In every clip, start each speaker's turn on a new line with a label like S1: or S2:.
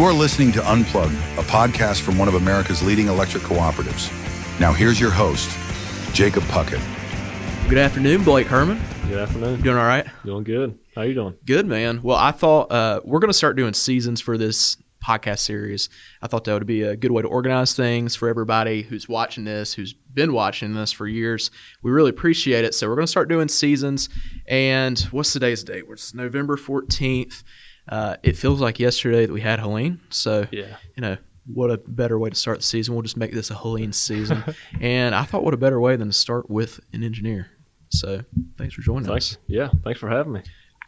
S1: You are listening to Unplugged, a podcast from one of America's leading electric cooperatives. Now here's your host, Jacob Puckett.
S2: Good afternoon, Blake Herman.
S3: Good afternoon.
S2: You doing all right?
S3: Doing good. How you doing?
S2: Good, man. Well, I thought we're going to start doing seasons for this podcast series. I thought that would be a good way to organize things for everybody who's watching this, who's been watching this for years. We really appreciate it. So we're going to start doing seasons. And what's today's date? It's November 14th. It feels like yesterday that we had Helene. So, what a better way to start the season. We'll just make this a Helene season. And I thought what a better way than to start with an engineer. So thanks for joining us.
S3: Yeah, thanks for having me.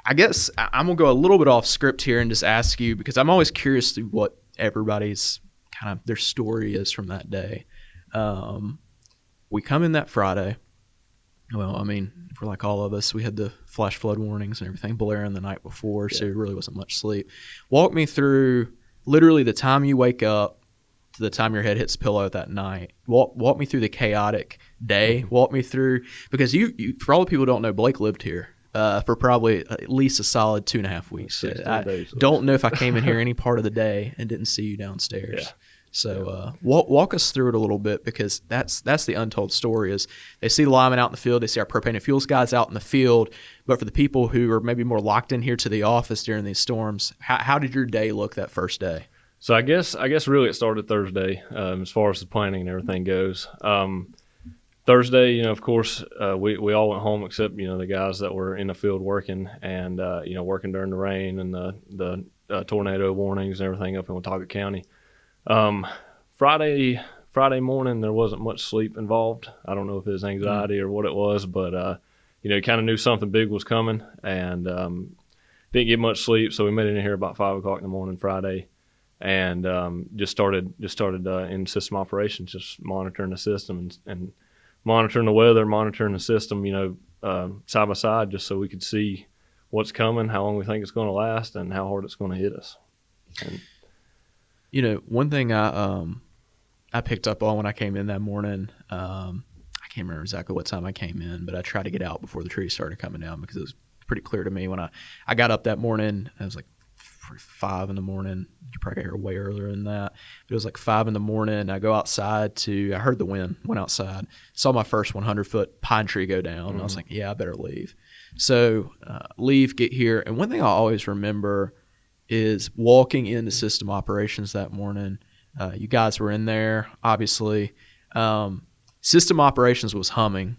S2: I guess I'm going to go a little bit off script here and just ask you, because I'm always curious to what everybody's kind of their story is from that day. We come in that Friday. Well, I mean, for like all of us, we had the flash flood warnings and everything blaring the night before, so there really wasn't much sleep. Walk me through literally the time you wake up to the time your head hits the pillow that night. Walk me through the chaotic day. Walk me through, because you for all the people who don't know, Blake lived here for probably at least a solid 2.5 weeks. I don't know if I came in here any part of the day and didn't see you downstairs.
S3: Yeah.
S2: So walk us through it a little bit, because that's the untold story. Is they see the linemen out in the field, they see our propane and fuels guys out in the field, but for the people who are maybe more locked in here to the office during these storms, how did your day look that first day?
S3: So I guess really it started Thursday as far as the planning and everything goes. Thursday, of course, we all went home except the guys that were in the field working and working during the rain and the tornado warnings and everything up in Watauga County. Friday morning, there wasn't much sleep involved. I don't know if it was anxiety or what it was, but kind of knew something big was coming and didn't get much sleep. So we made it in here about 5 o'clock in the morning Friday, and just started in system operations, just monitoring the system and monitoring the weather, monitoring the system, side by side, just so we could see what's coming, how long we think it's going to last, and how hard it's going to hit us. And,
S2: one thing I picked up on when I came in that morning, I can't remember exactly what time I came in, but I tried to get out before the trees started coming down, because it was pretty clear to me when I got up that morning. It was like 5 in the morning. You probably got here way earlier than that. It was like 5 in the morning. I go outside I heard the wind, went outside, saw my first 100-foot pine tree go down. And I was like, yeah, I better leave. So leave, get here. And one thing I always remember is walking into system operations that morning. You guys were in there, obviously. System operations was humming,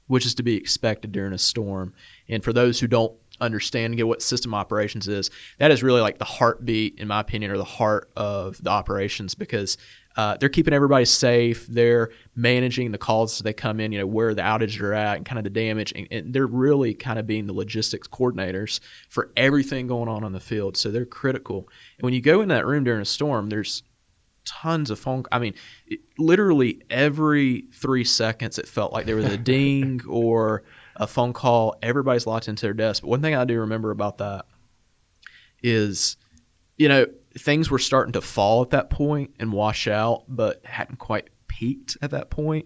S2: which is to be expected during a storm. And for those who don't understand and get what system operations is, that is really like the heartbeat, in my opinion, or the heart of the operations, because they're keeping everybody safe. They're managing the calls as they come in, where the outages are at and kind of the damage. And they're really kind of being the logistics coordinators for everything going on in the field. So they're critical. And when you go in that room during a storm, there's tons of phone. Literally every 3 seconds, it felt like there was a ding or a phone call. Everybody's locked into their desk. But one thing I do remember about that is, things were starting to fall at that point and wash out, but hadn't quite peaked at that point.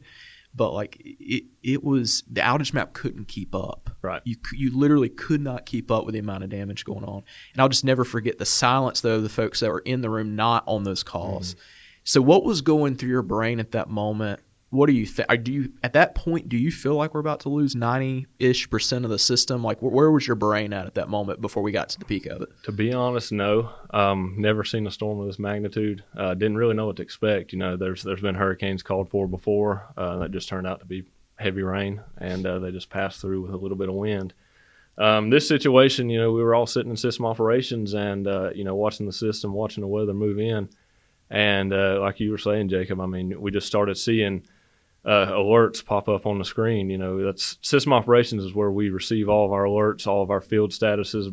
S2: But like it was, the outage map couldn't keep up.
S3: Right.
S2: You literally could not keep up with the amount of damage going on. And I'll just never forget the silence, though, of the folks that were in the room not on those calls. Mm-hmm. So what was going through your brain at that moment? What do you think? At that point, do you feel like we're about to lose 90-ish% of the system? Like, where was your brain at that moment before we got to the peak of it?
S3: To be honest, no. Never seen a storm of this magnitude. Didn't really know what to expect. There's been hurricanes called for before that just turned out to be heavy rain, and they just passed through with a little bit of wind. This situation, we were all sitting in system operations and, watching the system, watching the weather move in. And like you were saying, Jacob, we just started seeing alerts pop up on the screen. That's system operations is where we receive all of our alerts, all of our field statuses,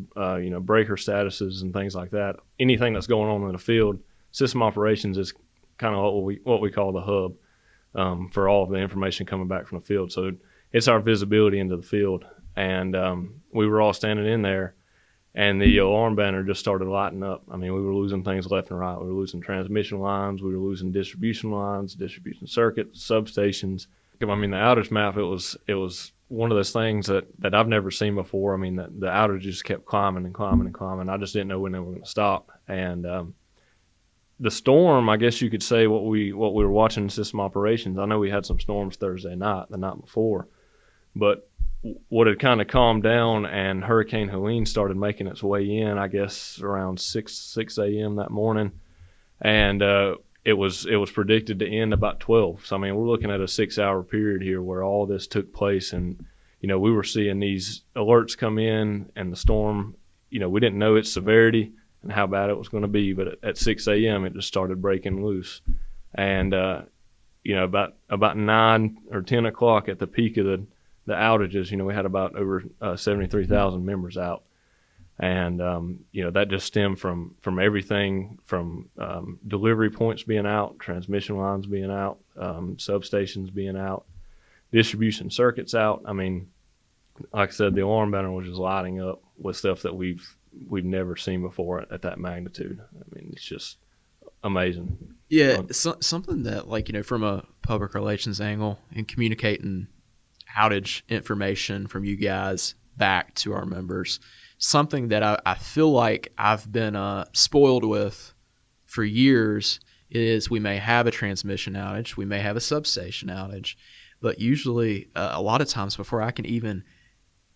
S3: breaker statuses and things like that. Anything that's going on in the field, system operations is kind of what we call the hub for all of the information coming back from the field. So it's our visibility into the field. And we were all standing in there, and the alarm banner just started lighting up. We were losing things left and right. We were losing transmission lines. We were losing distribution lines, distribution circuits, substations. The outage map, it was one of those things that I've never seen before. The outage just kept climbing and climbing and climbing. I just didn't know when they were going to stop. And the storm, I guess you could say what we were watching in system operations. I know we had some storms Thursday night, the night before, but what had kind of calmed down and Hurricane Helene started making its way in, I guess around 6 a.m. that morning, and it was predicted to end about 12. So I mean, we're looking at a 6-hour period here where all this took place, and we were seeing these alerts come in, and the storm, we didn't know its severity and how bad it was going to be, but at 6 a.m. it just started breaking loose, and about 9 or 10 o'clock at the peak of the outages, we had about over 73,000 members out, and that just stemmed from everything from delivery points being out, transmission lines being out, substations being out, distribution circuits out. I mean, like I said, the alarm banner was just lighting up with stuff that we've never seen before at that magnitude. I mean, it's just amazing.
S2: Yeah, something that from a public relations angle and communicating outage information from you guys back to our members, something that I feel like I've been spoiled with for years is we may have a transmission outage, we may have a substation outage, but usually a lot of times before I can even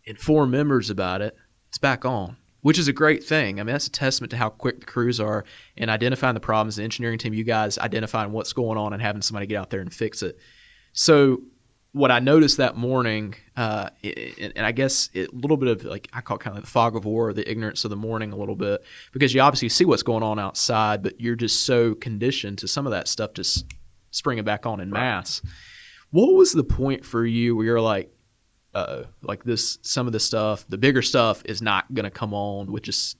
S2: inform members about it, it's back on, which is a great thing. I mean, that's a testament to how quick the crews are in identifying the problems, the engineering team, you guys identifying what's going on and having somebody get out there and fix it. So what I noticed that morning, and I guess a little bit of I call it kind of the fog of war, or the ignorance of the morning a little bit, because you obviously see what's going on outside, but you're just so conditioned to some of that stuff just springing back on in mass. What was the point for you where you're like some of the stuff, the bigger stuff is not going to come on with just,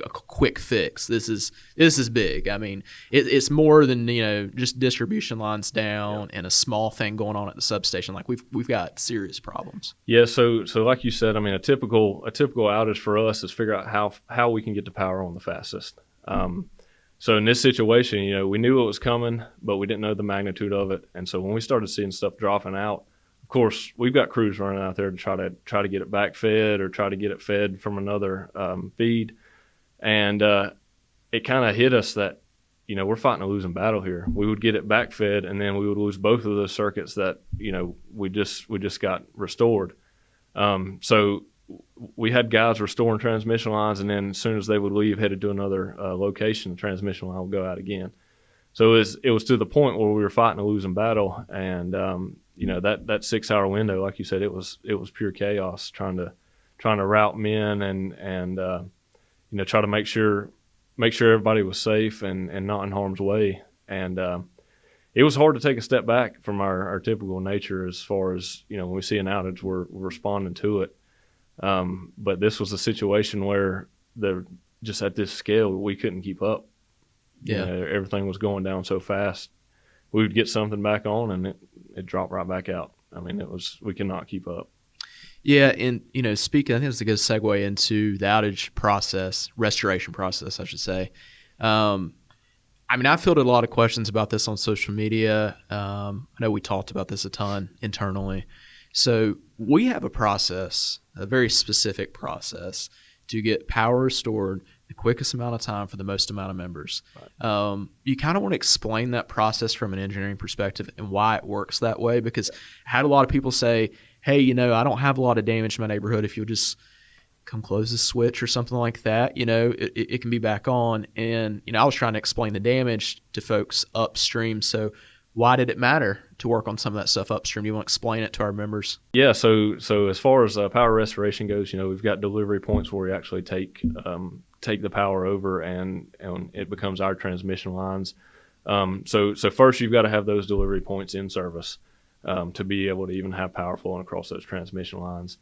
S2: a quick fix. This is big. I mean, it's more than, just distribution lines down and a small thing going on at the substation. Like we've got serious problems.
S3: Yeah. So like you said, I mean, a typical outage for us is figure out how we can get the power on the fastest. So in this situation, we knew it was coming, but we didn't know the magnitude of it. And so when we started seeing stuff dropping out, of course, we've got crews running out there to try to get it back fed or try to get it fed from another feed. And it kind of hit us that, we're fighting a losing battle here. We would get it back fed, and then we would lose both of those circuits that, we just got restored. So we had guys restoring transmission lines, and then as soon as they would leave, headed to another location, the transmission line would go out again. So it was to the point where we were fighting a losing battle, and that 6-hour window, like you said, it was pure chaos trying to route men and try to make sure everybody was safe and not in harm's way. And it was hard to take a step back from our typical nature as far as, when we see an outage, we're responding to it. But this was a situation where just at this scale, we couldn't keep up.
S2: Yeah.
S3: Everything was going down so fast. We would get something back on and it dropped right back out. I mean, we could not keep up.
S2: Yeah, and speaking, I think it's a good segue into the outage process, restoration process, I should say. I mean, I fielded a lot of questions about this on social media. I know we talked about this a ton internally. So we have a process, a very specific process, to get power restored the quickest amount of time for the most amount of members. Right. You kind of want to explain that process from an engineering perspective and why it works that way, because I had a lot of people say, hey, I don't have a lot of damage in my neighborhood. If you'll just come close the switch or something like that, it can be back on. And, I was trying to explain the damage to folks upstream. So why did it matter to work on some of that stuff upstream? Do you want to explain it to our members?
S3: Yeah. So as far as power restoration goes, we've got delivery points where we actually take the power over and it becomes our transmission lines. So first you've got to have those delivery points in service to be able to even have power flowing across those transmission lines.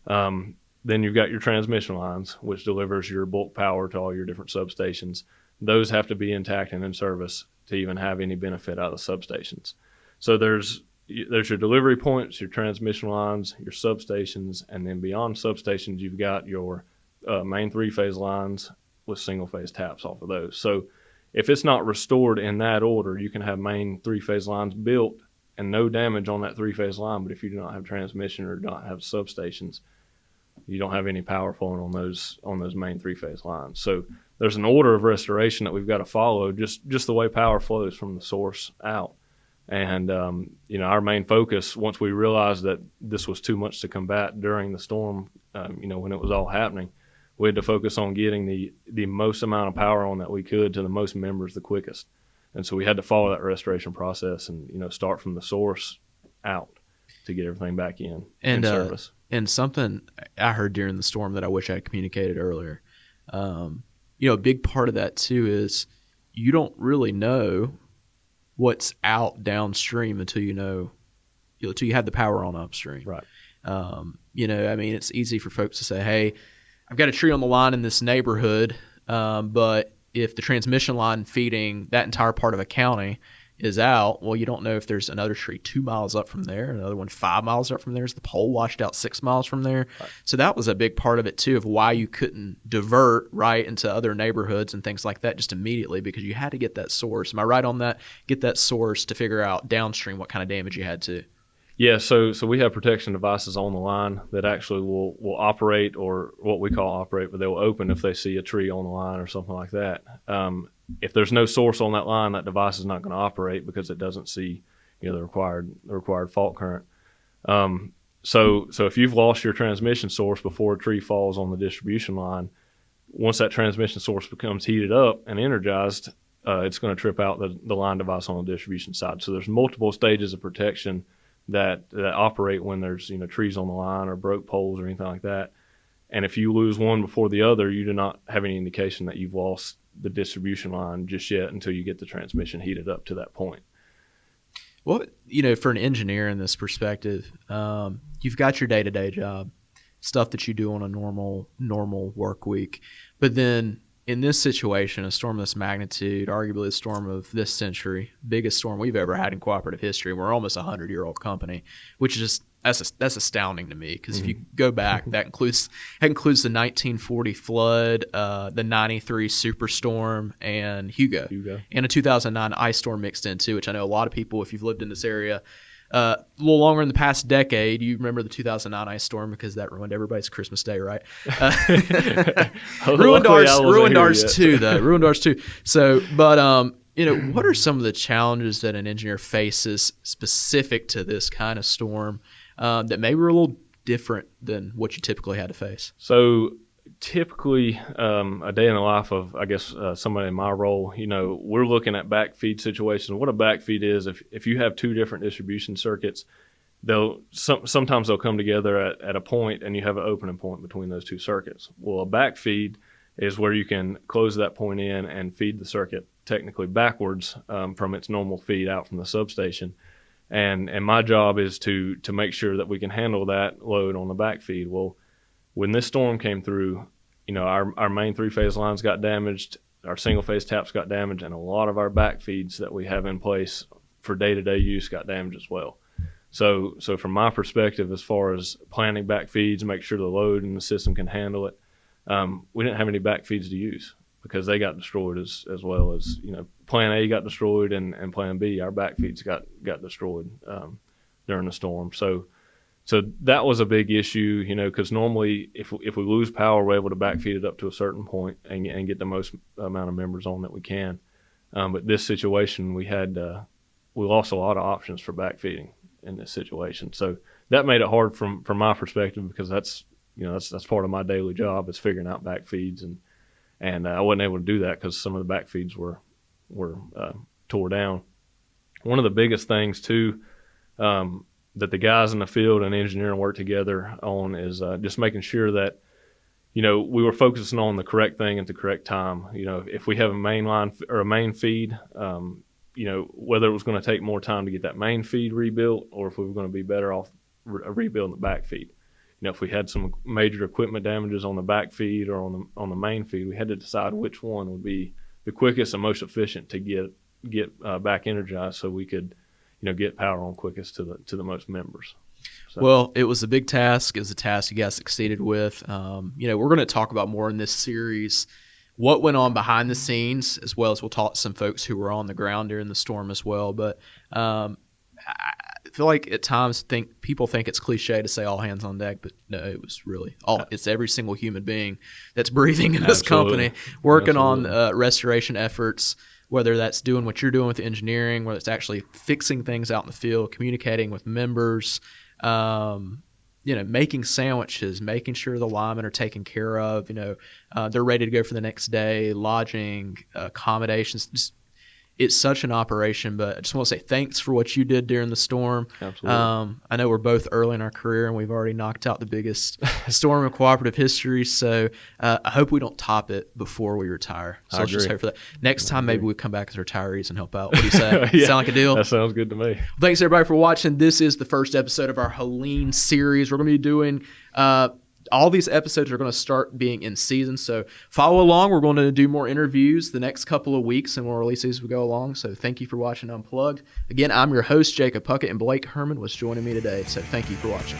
S3: Then you've got your transmission lines, which delivers your bulk power to all your different substations. Those have to be intact and in service to even have any benefit out of the substations. So there's your delivery points, your transmission lines, your substations, and then beyond substations, you've got your main three-phase lines with single-phase taps off of those. So if it's not restored in that order, you can have main three-phase lines built and no damage on that three-phase line, but if you do not have transmission or do not have substations, you don't have any power flowing on those main three-phase lines. So there's an order of restoration that we've got to follow, just the way power flows from the source out. And, our main focus, once we realized that this was too much to combat during the storm, when it was all happening, we had to focus on getting the most amount of power on that we could to the most members the quickest. And so we had to follow that restoration process and, start from the source out to get everything back in service.
S2: And something I heard during the storm that I wish I had communicated earlier, a big part of that too is you don't really know what's out downstream until until you have the power on upstream.
S3: Right.
S2: It's easy for folks to say, hey, I've got a tree on the line in this neighborhood, but if the transmission line feeding that entire part of a county is out, well, you don't know if there's another tree 2 miles up from there, another one 5 miles up from there. Is the pole washed out 6 miles from there? Right. So that was a big part of it too, of why you couldn't divert right into other neighborhoods and things like that just immediately, because you had to get that source. Am I right on that? Get that source to figure out downstream what kind of damage you had to.
S3: Yeah, so we have protection devices on the line that actually will operate, or what we call operate, but they will open if they see a tree on the line or something like that. If there's no source on that line, that device is not going to operate because it doesn't see the required fault current. So if you've lost your transmission source before a tree falls on the distribution line, once that transmission source becomes heated up and energized, it's going to trip out the line device on the distribution side. So there's multiple stages of protection that operate when there's trees on the line or broke poles or anything like that. And if you lose one before the other, you do not have any indication that you've lost the distribution line just yet until you get the transmission heated up to that point.
S2: Well, for an engineer in this perspective, you've got your day-to-day job, stuff that you do on a normal work week. But then in this situation, a storm of this magnitude, arguably a storm of this century, biggest storm we've ever had in cooperative history. We're almost a 100-year-old company, which is just that's astounding to me, because if you go back, that includes the 1940 flood, the 93 superstorm, and Hugo, and a 2009 ice storm mixed in too, which I know a lot of people, if you've lived in this area a little longer in the past decade, you remember the 2009 ice storm because that ruined everybody's Christmas day, right? Ruined ours too, though. Ruined ours too. So, but what are some of the challenges that an engineer faces specific to this kind of storm that maybe were a little different than what you typically had to face?
S3: So typically, a day in the life of, I guess, somebody in my role, we're looking at backfeed situations. What a backfeed is, if you have two different distribution circuits, sometimes they'll come together at a point, and you have an opening point between those two circuits. Well, a backfeed is where you can close that point in and feed the circuit technically backwards from its normal feed out from the substation. And my job is to make sure that we can handle that load on the backfeed. Well, when this storm came through, our main three-phase lines got damaged, our single-phase taps got damaged, and a lot of our backfeeds that we have in place for day-to-day use got damaged as well. So from my perspective, as far as planning backfeeds, make sure the load in the system can handle it, we didn't have any backfeeds to use because they got destroyed as well as, Plan A got destroyed and Plan B, our backfeeds got destroyed during the storm. So that was a big issue, because normally if we lose power, we're able to backfeed it up to a certain point and get the most amount of members on that we can. But this situation, we lost a lot of options for backfeeding in this situation. So that made it hard from my perspective, because that's part of my daily job, is figuring out backfeeds, and I wasn't able to do that because some of the backfeeds were tore down. One of the biggest things too, that the guys in the field and engineering work together on is just making sure that, we were focusing on the correct thing at the correct time. If we have a main line or a main feed, whether it was going to take more time to get that main feed rebuilt, or if we were going to be better off rebuilding the back feed. If we had some major equipment damages on the back feed or on the main feed, we had to decide which one would be the quickest and most efficient to get back energized, so we could get power on quickest to the most members. So.
S2: Well, it was a big task. It was a task you guys succeeded with. We're going to talk about more in this series what went on behind the scenes, as well as we'll talk to some folks who were on the ground during the storm as well. But feel like at times people think it's cliche to say all hands on deck, but no, it was really it's every single human being that's breathing in this company working on restoration efforts, whether that's doing what you're doing with engineering, whether it's actually fixing things out in the field, communicating with members, making sandwiches, making sure the linemen are taken care of, they're ready to go for the next day, lodging, accommodations. It's such an operation, but I just want to say thanks for what you did during the storm.
S3: Absolutely.
S2: I know we're both early in our career, and we've already knocked out the biggest storm in cooperative history, so I hope we don't top it before we retire. So let's just hope for that. Next time, maybe we come back as retirees and help out. What do you say?
S3: Yeah,
S2: sound like a deal?
S3: That sounds good to me.
S2: Well, thanks, everybody, for watching. This is the first episode of our Helene series. We're going to be doing all these episodes are going to start being in season, so follow along. We're going to do more interviews the next couple of weeks, and we'll release these as we go along. So thank you for watching Unplugged. Again, I'm your host, Jacob Puckett, and Blake Herman was joining me today, so thank you for watching.